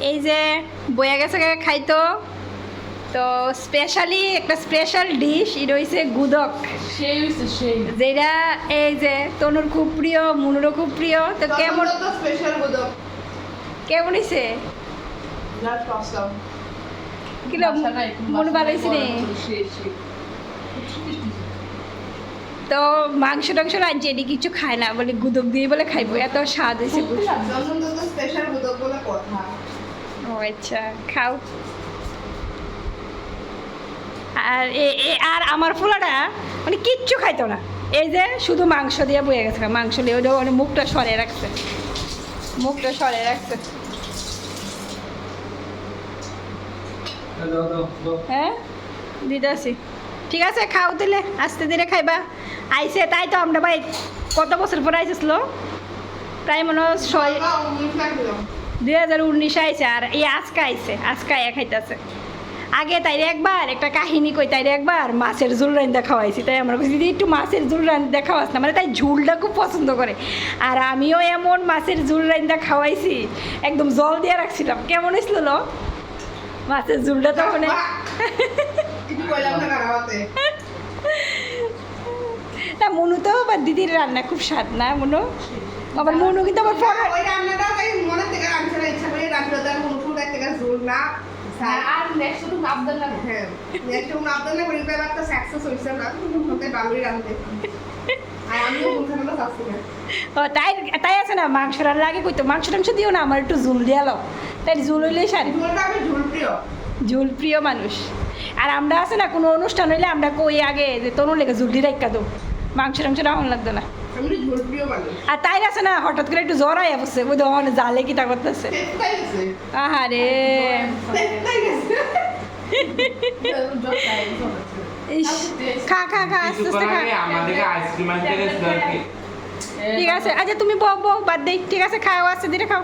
এই যে বইয়া গেছে খাইতো তো স্পেশালি একটা স্পেশাল ডিশ এটা হইছে গুদক, যেটা এই যে তনুর খুব প্রিয়, মুনুরও খুব প্রিয়। তো কেমন স্পেশাল গুদক কেমন হইছে? কিলো মন ভালো হয়েছে রে? তো মাংস টাংস রাঁধছে এটি কিছু খায় না, বলে গুদক দিয়ে বলে খাইবো, এত স্বাদ হয়েছে। স্পেশাল গুদক বলে কথা। ও আচ্ছা, খাও। আর আর আমার ফুলাটা মানে কিচ্ছু খাইতো না, এই যে শুধু মাংস দিয়ে বয়ে গেছে, মাংস দিয়ে ওটা মানে মুখটা সরে রাখছে, মুখটা সরে রাখছে। হ্যাঁ দিতে আসি, ঠিক আছে খাও তাহলে, আস্তে ধীরে খাইবা। আইসে তাই তো আমরা ভাই কত বছর পরে আইসেছিল, প্রায় মনে হয় 2019 আইসে, আর এই আজকে আইসে, আজকে খাইতেছে। আগে তাইরে একবার একটা কাহিনী কই, তাইরে একবার মাছের ঝোল রান্না খাওয়াইছি, তাই আমরা কইছি দিদি একটু মাছের ঝোল রান্না খাওয়াস না, মানে তাই ঝোলটা খুব পছন্দ করে। আর আমিও এমন মাছের ঝোল রান্না খাওয়াইছি, একদম জল দিয়ে রাখছিলাম। কেমন হয়েছিল লো মাছের ঝোলটা? তখন না মনু তো আবার দিদির রান্না খুব স্বাদ না মনু, আবার মনু কিন্তু আবার পরে ওই রান্নাটা তাই মনে থেকে রান্না ইচ্ছা করে রান্না দার মনু ফুল থেকে ঝোল না আর নেক্সট তো আবদাল না। হ্যাঁ নেক্সট তো আবদাল না বলি এবার একটা সাকসেস হইছে না, ওতে ভালোই রান্না। আর আমিও বলছিলাম না যাচ্ছি না। ও তাই তাই আছে না, মাংস রান্না আগে কইতো মাংস টাংস দিও না, আমার একটু ঝোল দিয়ে লাও, তাই ঝোল হইলেই সারি। ঝোলটা আমি ঝোল প্রিয়, ঝোল প্রিয় মানুষ। আর আমরা আছে না কোনো অনুষ্ঠান হইলে আমরা কই আগে যে তনু লেগে ঝুলটি রাখা দো, মাংস টাংস রাখুন লাগতো না। আমি ঝোল প্রিয় মানুষ। আর তাই আছে না হঠাৎ করে একটু জ্বর আইয়া বসছে, ওই দোকান জালে কি তা করতেছে। তাই গেছে আহারে তাই গেছে ইস, খা খা খা আস্তে আস্তে খা। আমাদেরকে আইসক্রিম আনতে গেছিল আর কি। ঠিক আছে, আচ্ছা তুমি বউ বউ বাদ দেই, ঠিক আছে খাও আস্তে ধীরে খাও।